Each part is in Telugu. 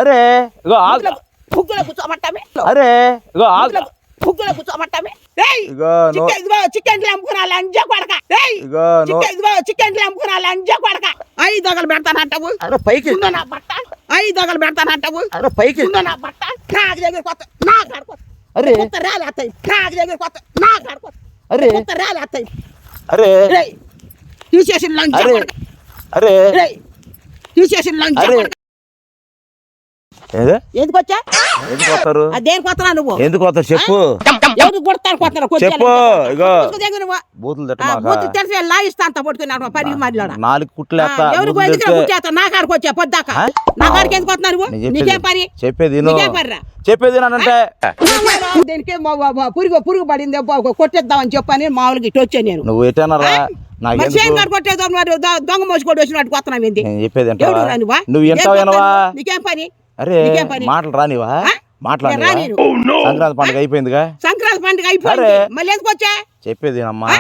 అరే ఇగో ముగ్గులో కూర్చోమంటామే అరే ఇగో ముగ్గులో కూర్చోమంటామే ఇగో చికెన్ అమ్ముకున్నా లంజ కొడక చికెన్ అమ్ముకున్నా లంజ కొడక 5 దొంగలు పెడతానంటావు. అరే పైకి నా బట్ట 5 దొంగలు పెడతానంటావు. అరే పైకి నా బట్ట నాకు దగ్గర కొత్త నాకు ఆడుకో. అరే కొత్త రాలి అత్తాయి నాకు దగ్గర కొత్త నాకు ఆడుకో. అరే కొత్త రాలి అత్తాయి అరే తీసేసిన లంచ్ అరే తీసేసిన లంచ్ ఎందుకు వచ్చా ఎందుకు వస్తారు దేనికి వస్తున్నా నువ్వు ఎందుకు వస్తారు చెప్పు ఎవరు కొడతాను కొత్త చెప్పు ఇగో బూతులు తెలిసి లాగిస్తా అంత పట్టుకున్నాడు పనికి మాట్లాడ 4 కుట్లు ఎవరు కుట్టేస్తా నా కాడికి వచ్చా పొద్దాక నా కాడికి ఎందుకు వస్తున్నా నువ్వు నీకేం పని చెప్పేది చెప్పేది అంటే దీనికి పురుగు పడింది కొట్టేద్దామని చెప్పని మామూలుగా ఇటు వచ్చాను నేను. నువ్వు ఎట్టనరా కొట్టేద్దాం దొంగ మోసి కొట్టి వచ్చినట్టు వస్తున్నాం ఏంది చెప్పేది నువ్వు నీకేం పని అరే మాటలు రానివా మాట్లాడి సంక్రాంతి పండుగ అయిపోయిందిగా సంక్రాంతి పండుగ అయిపోయింది మళ్ళీ ఎందుకు వచ్చా చెప్పేది అమ్మా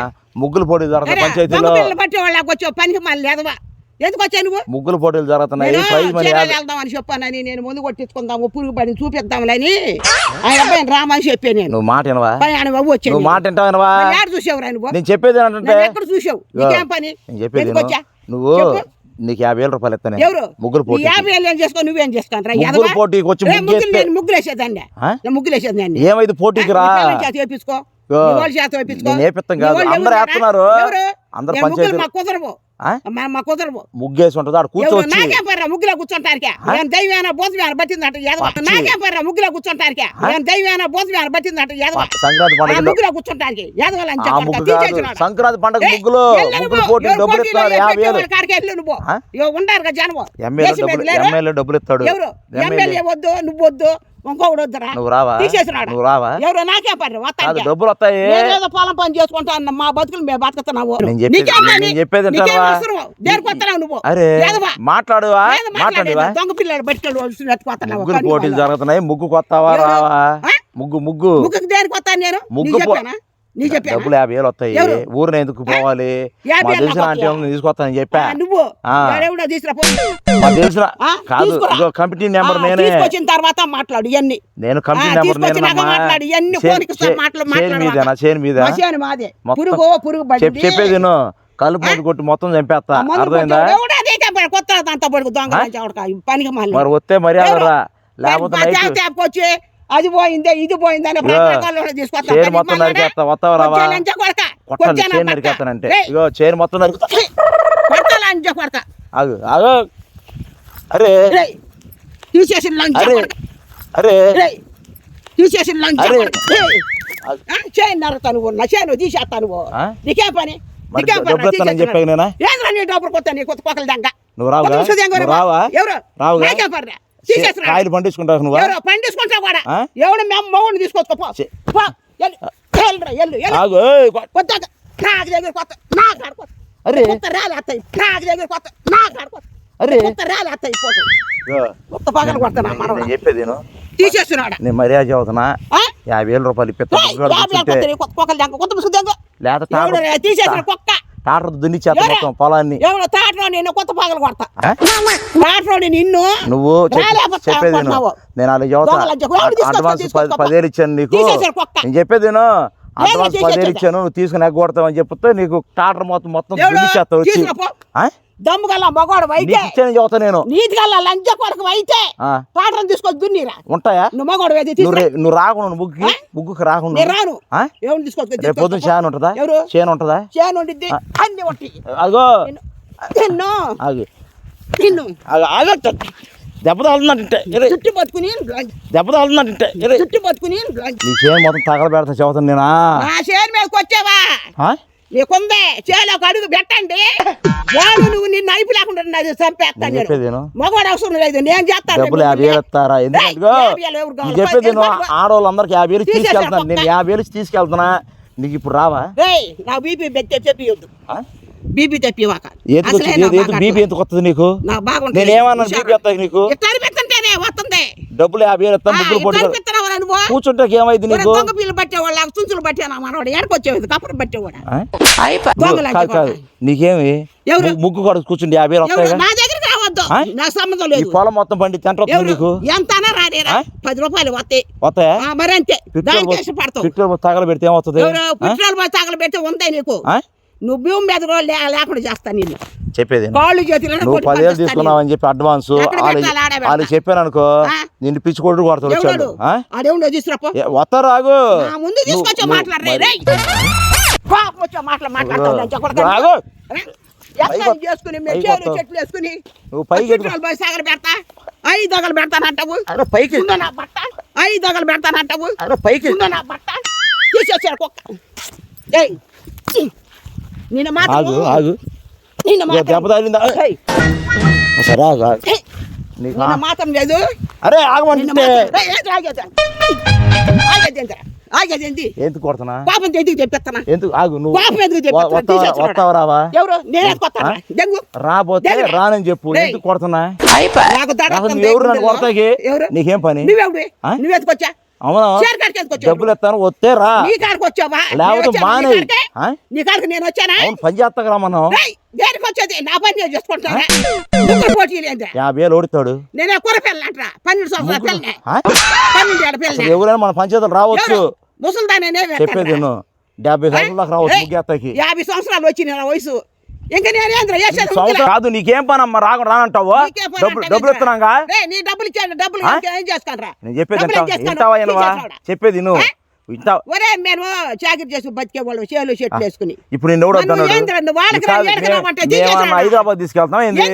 ముగ్గులు పోటీలు జరుగుతాయి పంచాయతీలో బట్టి వాళ్ళకి వచ్చావు పనికి మళ్ళీ లేదవా ఎందుకు వచ్చా నువ్వు ముగ్గులు పోటీలు జరుగుతున్నాయి వెళ్దామని చెప్పానని నేను ముందు కొట్టించుకుందాము పురుగు పడి చూపిద్దాంలని ఆయన అబ్బాయి రామని చెప్పాను నేను. నువ్వు మాట వచ్చాను మాట వింటావా చూసావు నువ్వు నేను చెప్పేది ఎక్కడ చూసావు నీకేం పని చెప్పేది నువ్వు నీకు 50,000 రూపాయలు ఇస్తాను ఎవరు ముగ్గురు పోటీ 50,000 ఏం చేసుకో నువ్వేం ముగ్గురు పోటీకి వచ్చి ముగ్గులు వేసేదండి ముగ్గులు వేసేదండి ఏమైంది పోటీకి రా చేపించుకో నేర్పిస్తాం కాదు అందరూ వేస్తున్నారు అందరు పంచాయతీ మా కుదరవు ముగ్గేసి ఉంటుంది ఆడ కూర్చోవచ్చు నాకే పర్రా ముగ్గులో కూర్చుంటానికే దైవేనా బోధవేన బట్టిందంట నాకే పర్రా ముగ్గులో కూర్చుంటానికే దైవేనా బోధవేన బట్టిందంట సంక్రాంతి పండుగ ముగ్గులో కూర్చుంటానికి సంక్రాంతి పండుగ ముగ్గులు పోటీ డబ్బులు ఇస్తాడు 50,000 నువ్వు ఉండారు కదా జనం ఎమ్మెల్యే డబ్బులు ఇస్తాడు ఎవరు ఎమ్మెల్యే వద్దు నువ్వు వద్దు ఇంకొకడు వద్దురా నువ్వు రావా ఎవరు నాకే పర్రు డబ్బులు వస్తాయి ఏదో పొలం పని చేసుకుంటా మా బతుకులు మేము బతుకుతున్నావు చెప్పేది నువ్వు మాట్లాడువా దొంగ పిల్లలు బట్టి ముగ్గురు పోటీలు జరుగుతున్నాయి ముగ్గు కొత్తవా రావా ముగ్గుకు దేనికి వస్తాను నేను డబ్బులు 50,000 వస్తాయి ఊరిని ఎందుకు పోవాలి తెలిసిన అంటే తీసుకొస్తానని చెప్పా నువ్వు తెలిసిన కాదు ఇదో కంపెనీ నెంబర్ నేనే వచ్చిన తర్వాత మాట్లాడు ఇవన్నీ నేను కంపెనీ నెంబర్ చెప్పేది కలుపు మందు కొట్టి మొత్తం చంపేస్తా అర్థమైందా మరి వస్తే మర్యాద లేకపోతే అది పోయిందే ఇది పోయిందని మొత్తం నరికేస్తా వస్తావా రావా చైన్ నరికేస్తానంటే ఇగో చైన్ మొత్తం నరికేస్తా అరే తీసేసిన అరే తీసేసిన చైన్ నరుకుతాను నా చైన్ తీసేస్తా నువ్వు నీకేం పని నువ్వు రావా కాయలు పండించుకుంటావు నువ్వు పండించుకుంటా కూడా ఎవడు మేము మౌని తీసుకొచ్చుకో చెప్పేది తీసేస్తున్నాడు నేను మర్యాద చదువుతున్నా 50,000 రూపాయలు టాటర్ దున్నిచ్చేస్తా మొత్తం పొలాన్ని కొత్త పగలు కొడతా నిన్ను నువ్వు చెప్పేది నేను అలా చదువుతా అడ్వాన్స్ 10,000 ఇచ్చాను నీకు నేను చెప్పేది అడ్వాన్స్ 10,000 ఇచ్చాను నువ్వు తీసుకుని ఎగ్గొడతావు అని చెప్తే నీకు టాటర్ మొత్తం దున్నిచ్చేస్తా వచ్చి దమ్ము గల్లా మగవాడు అయితే చదువుతా నేను నీటి గల్లా లంచ కొడుకు అయితే టాటర్ తీసుకొని దున్నిరా ఉంటాయా నువ్వు మగవాడు నువ్వు రాకుండా ముగ్గుకి రాకుండా రాను ఎవరు తీసుకొచ్చి పొద్దున చేను ఉంటుందా చేను ఉంటుందా చేను ఉండిద్ది అన్ని ఉంటాయి అగో నిన్ను దెబ్బ తాగుతుందంటే చుట్టు పట్టుకుని దెబ్బ తాగుతుందంటే చుట్టు పట్టుకుని నీ చేను మొత్తం తగల పెడతా చదువుతాను నేనా నా చేను మీదకి వచ్చావా నీకుందే చేలో ఒక అడుగు పెట్టండి వాడు నువ్వు నిన్ను అయిపు లేకుండా చంపేస్తాను మగవాడు అవసరం లేదు నేను చేస్తాను డబ్బులు 50,000 ఇస్తారా ఎందుకంటే చెప్పేది ఆడవాళ్ళందరికి 50,000 తీసుకెళ్తాను నేను 50,000 తీసుకెళ్తున్నా నీకు ఇప్పుడు రావా నా బీపీ చెప్పియొద్దు బీపీ తెప్పివాక బీపీ ఎందుకు వస్తుంది నీకు నేనేమన్నా బీపీ వస్తాయి నీకు వస్తుంది డబ్బులు 50,000 ఇస్తాను ముగ్గురు పోటీ కూర్చుంటే ఏమైంది నీకు పిల్లలు పట్టేవాళ్ళు చుంచులు పట్టాను మనవాడు ఎక్కడికి వచ్చేది కప్పుడు పట్టేవాడు నీకేమి ముగ్గు కూడా కూర్చుంటే 50,000 వస్తాయి నా దగ్గర వద్దు నాకు సంబంధం ఈ లేదు పొలం మొత్తం పండి తింటా నీకు ఎంతనా రానేరా 10 రూపాయలు వస్తాయి మరి అంతే పెట్రోల్ తగల పెడితే ఏమవుతుంది పెట్రోల్ పోయి తగల పెడితే ఉంటాయి నీకు నువ్వు భూమి మీద లేకుండా చేస్తా నేను చెప్పేది కాళ్ళు చేతులు నువ్వు 10,000 తీసుకున్నావు అని చెప్పి అడ్వాన్స్ వాళ్ళు చెప్పాను అనుకో నిన్ను పిచ్చి కొట్టు కొడతాడు వచ్చాడు అదేవుండో తీసుకురాపో వస్తారు ఆగు ముందు తీసుకొచ్చా మాట్లాడరే మాట్లాడతావు చేసుకుని చెట్లు వేసుకుని నువ్వు పైకి పోయి సాగలు పెడతా 5 దగలు పెడతానంటావు పైకి నా బట్ట 5 దగలు పెడతానంటావు పైకి నా బట్ట తీసేసాడు కుక్క నిన్న ఆగు ఆగు దెబ్బ తగిలిందా సరే ఆగు నిన్న మాత్రం లేదు అరే ఆగమంటే ఆగేదేంటి ఎందుకు కొడతానా పాపం ఎందుకు చెప్పేస్తానా ఎందుకు ఆగు నువ్వు పాపం ఎందుకు చెప్పేస్తానా వస్తావా రావా ఎవరు నేనే కొడతానా దెంగు రాబోతే రానని చెప్పు ఎందుకు కొడతానా ఎవరు నన్ను కొడతాకి నీకేం పని నువ్వెందుకొచ్చా అవునా డబ్బులు ఇస్తాను వస్తే రా నీ కాడికి వచ్చావా లేకపోతే మానే నీ కాడికి నేను వచ్చానా అవును పని చేస్తాక రా మనం దేనికి వచ్చేది నా పని నేను చేసుకుంటానా ముగ్గురు పోటీ లేదు 50,000 ఓడితాడు నేనే కూర పిల్లంటరా 12 సంవత్సరాల పిల్లనే 12 ఏళ్ళ పిల్ల ఎవరైనా మన పంచాయతీలు రావచ్చు ముసలిదానే చెప్పేది నేను 70 సంవత్సరాల దాకా రావచ్చు ముగ్గేత్తకి 50 సంవత్సరాలు వచ్చి నా వయసు ఇంకా నేనేంద్ర కాదు నీకేం పని అమ్మా రానంటావు డబ్బులు ఇస్తున్నాగా నీ డబ్బులు ఇచ్చాను డబ్బులు ఏం చేసుకుంటారా నేను చెప్పేది వింటావా చెప్పేది నువ్వు ఒరే మేము చాకరీ చేసి బతికే వాళ్ళు చేలు చెట్లు వేసుకుని ఇప్పుడు నేను హైదరాబాద్ తీసుకెళ్తాం ఏంది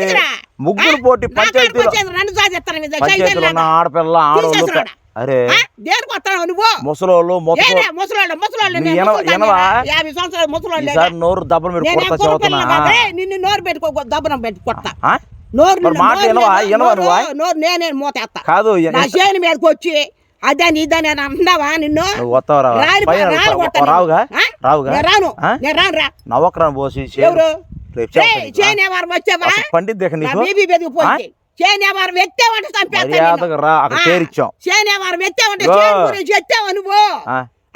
ముగ్గురు పోటీ పంచాయతీలో ఆడపిల్ల ఆడవాళ్ళు అరే దేనికి వస్తావు నువ్వు ముసలోళ్ళు నోరు దబ్బన నిన్ను నోరు పెట్టుకో దబ్బనం పెట్టి కొడతా నోరు నేనే మోతేస్తా కాదు నా చేను మీదకి వచ్చి అదని ఇదని అంటున్నావా నిన్ను రావుగా రాను నేను రాను రా నవ్వకరాను పోసి ఎవరు చేనేవారు వచ్చావా పండిద్ది బీబీ పెరిగిపోయింది చేనేవారు వ్యక్తేవంటే చంపేస్తాం చేనేవారు వ్యక్తేవంటే చెప్తావా నువ్వు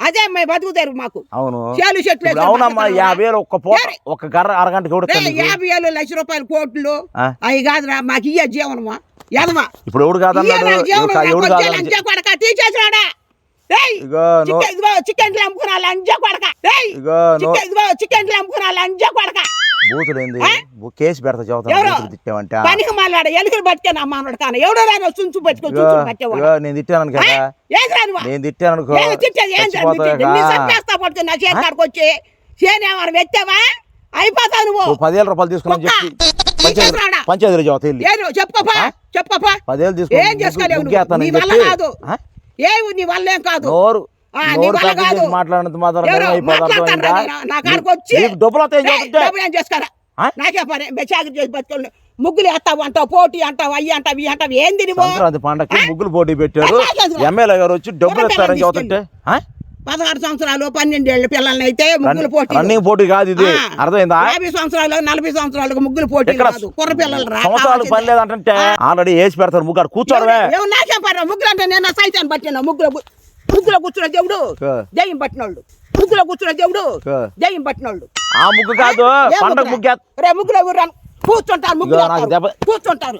అదే అమ్మాయి బతుకుతారు మాకు అవును చేలు చెట్లు అవునమ్మా 50,000 ఒక్క పూట ఒక గర్ర అరగంట 50,000 లక్ష రూపాయలు కోట్లు అవి కాదురా మాకు ఇయ్య జీవనమా ఎదమా ఇప్పుడు ఎవడు కొడక తీసేసాడా చికెన్ అమ్ముకున్నా లంజ కొడక చికెన్ అమ్ముకున్నా లంజ కొడక బూతులేంది కేసు పెడతా చదువుతామంటే పనికి మాట్లాడ ఎలుకలు పట్టుకొని అమ్మాడు కానీ ఎవడో రాను చుంచు పట్టుకొని నేను తిట్టాను కదా నేను తిట్టాను పట్టుకుని నా చేతి కాడికి వచ్చి చేనేవారు వెచ్చావా అయిపోతావు నువ్వు 10,000 రూపాయలు తీసుకుని చెప్పి పంచాయతీలో చెప్పుకోపా 10,000 ఏం చేసుకోలేవు నీ వల్ల కాదు ఏమి నీ వల్ల ఏం కాదు మాట్లాడినంత నా కాడికి వచ్చి డబ్బులు ఏం చేసుకోరా నాకే పని చాకరీ చేసి బతుకోండి ముగ్గులు వేస్తావు అంటావు పోటీ అంటావు అయ్యి అంటావు ఇవి అంటావు ఏంది సంక్రాంతి పండగకి ముగ్గులు పోటీ పెట్టారు ఎమ్మెల్యే గారు వచ్చి డబ్బులు ఇస్తారని చెబుతుంటే 16 సంవత్సరాలు 12 ఏళ్ళ పిల్లల్ని అయితే ముగ్గులు పోటీ రన్నింగ్ పోటీ కాదు ఇది అర్థమైందా 50 సంవత్సరాలు 40 సంవత్సరాలకు ముగ్గులు పోటీ కాదు కుర్ర పిల్లలు సంవత్సరాలు పని లేదంటే ఆల్రెడీ వేసి పెడతారు ముగ్గురు కూర్చోడమే నాకేం పని ముగ్గులు అంటే నేను సైతాన్ని పట్టిన ముగ్గులో కూర్చున్న దేవుడు దయ్యం పట్టినోళ్ళు ముగ్గులో కూర్చున్న దేవుడు దయ్యం పట్టినోళ్ళు ఆ ముగ్గు కాదు పండగ ముగ్గు రే ముగ్గులో కూర్చుంటారు ముగ్గులు కూర్చుంటారు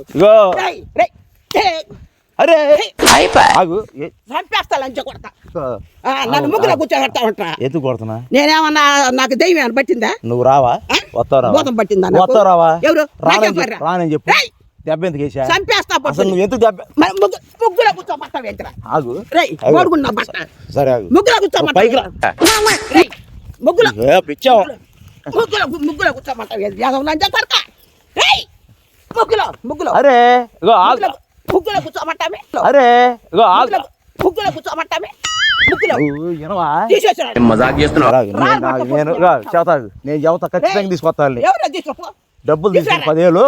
అరే చంపేస్తా లంచ కొడతా నన్ను ముగ్గులో కూర్చోబెడతా ఉంటా ఎందుకు కొడుతున్నా నేనేమన్నా నాకు దయ్యం ఏమైనా పట్టిందా నువ్వు రావా భూతం పట్టిందా రావా ఎవరు రానని చెప్పు దెబ్బ ఎందుకు వేసా చంపేస్తా నువ్వు ఎందుకు దెబ్బ ముగ్గులో కూర్చోబట్ట వెంటరా ఆగు ఓడుకున్నా బట్ట సరే ఆగు ముగ్గులో కూర్చోబట్ట పైకి ముగ్గులో పిచ్చావు ముగ్గులో కూర్చోబట్ట లంచ కొడతా ముగ్గులో అరే ముగ్గులో కూర్చోబట్టామే అరే ముగ్గులో కూర్చోబట్టామే నేను చెబుతా ఖచ్చితంగా తీసుకొస్తాను డబ్బులు తీసుకుని 10,000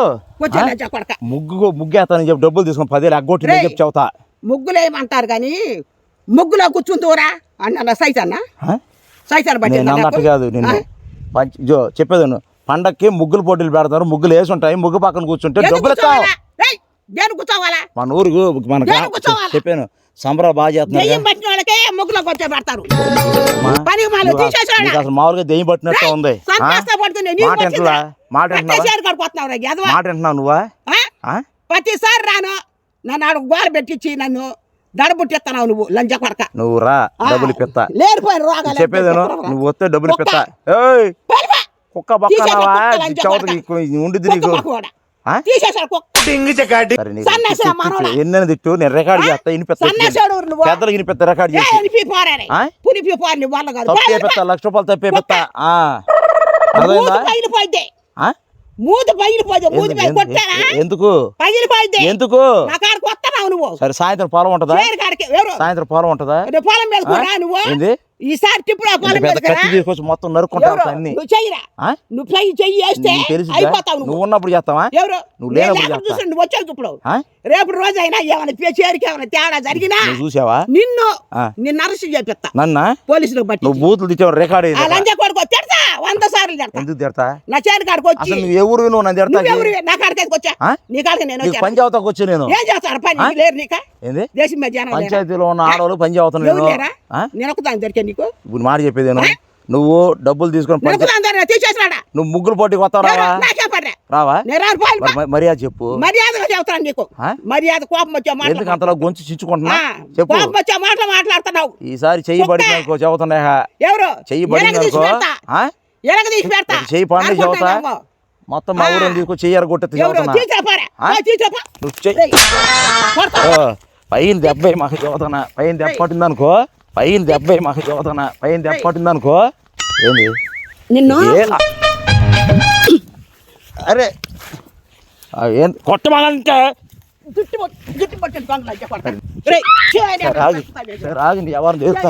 ముగ్గేస్తానని చెప్పి డబ్బులు తీసుకుని 10,000 అగ్గొట్టి నేను చెప్పి చెబుతా ముగ్గులు ఏమంటారు కానీ ముగ్గులో కూర్చుంటూరా అన్న సైతాన్నా సైతాన్ని బట్టి అన్నట్టు కాదు నేను చెప్పేది పండక్కి ముగ్గులు పోటీలు పెడతారు ముగ్గులు వేసి ఉంటాయి ముగ్గు పక్కన కూర్చుంటే డబ్బులు ఇస్తాం కూర్చోవాలా మన ఊరుకు చెప్పాను సంబరాలు బాగా చేస్తున్నారు అసలు మామూలుగా దెయ్యం పట్టినట్టు ఉంది మాట వింటున్నావు నువ్వా ప్రతిసారి రాను నన్ను ఆడ గోడ పెట్టించి నన్ను దడబుట్టిస్తున్నావు నువ్వు లంజ కొడక. నువ్వు రా డబ్బులు ఇప్పిస్తా. లేనిపోయిన రోగాలు చెప్పేది నువ్వు వస్తే డబ్బులు ఇప్పిస్తా. కుక్క బొక్కనావా ఉండిద్ది నీకు. ఎన్న తిట్టు నేను రికార్డ్ చేస్తా పెద్దలు వినిపిస్తా రికార్డ్ చేసి తప్పేపిస్తా £1,00,000 తప్పేపిస్తా. మూత పగిలిపోతే మూతి పై కొట్టారా ఎందుకు ఎందుకు నువ్వు సరే సాయంత్రం పొలం ఉంటదా సాయంత్రం పొలం ఉంటదా పొలం మీద రా నువ్వు ఈసారి టిప్పుడు కత్తి తీసుకొచ్చి మొత్తం నరుక్కుంటావు అన్ని నువ్వు చెయ్యరా నువ్వు చెయ్యి వేస్తే అయిపోతావు నువ్వు ఉన్నప్పుడు చేస్తావా ఎవరు నువ్వు లేనప్పుడు చూసండి వచ్చావు ఇప్పుడు రేపు రోజు అయినా ఏమైనా చేరికి ఏమైనా తేడా జరిగినా చూసావా నిన్ను అరెస్ట్ చేపిస్తా నన్న పోలీసులకు బట్టి నువ్వు బూతులు తెచ్చావు రికార్డ్ లంజ కొడుకో తిడతా 100 సార్లు తిడతా ఎందుకు తిడతా నా చేను కాడికి వచ్చి అసలు నువ్వు ఎవరు నువ్వు నన్ను తిడతా నా కాడికి వచ్చా నీ కాడికి నేను పని చదువుతాకు వచ్చి నేను ఏం చేస్తాను పని లేరు నీకా ఏంది దేశం మీద జనం పంచాయతీలో ఉన్న ఆడవాళ్ళు పని చదువుతాను నేను ఒకదాన్ని దొరికా నీకు ఇప్పుడు మాట చెప్పేది నువ్వు డబ్బులు తీసుకొని నువ్వు ముగ్గురు పోటీకి వస్తావు రావా మర్యాద చెప్పు మర్యాదగా చెబుతాను నీకు మర్యాద కోపం వచ్చే మాట ఎందుకు అంతలో గొంతు చించుకుంటున్నా చెప్పు కోపం వచ్చే మాటలు మాట్లాడుతున్నావు ఈసారి చెయ్యి పడిందనుకో చెబుతున్నా ఎవరు చెయ్యి పడిందనుకో తీసి పెడతా చెయ్యి పండి చెబుతా మొత్తం మా ఊరు తీసుకొచ్చి చెయ్యారు కొట్టి పైన దెబ్బ మాకు చదువుతున్నా పైన దెబ్బ పట్టిందనుకో పైన దెబ్బ మాకు చదువుతున్నా పైన దెబ్బ పట్టిందనుకో ఏంది నిన్ను అరే ఏం కొట్టమాలంటే జుట్టు పట్టిన రాగింది ఎవరు చేస్తా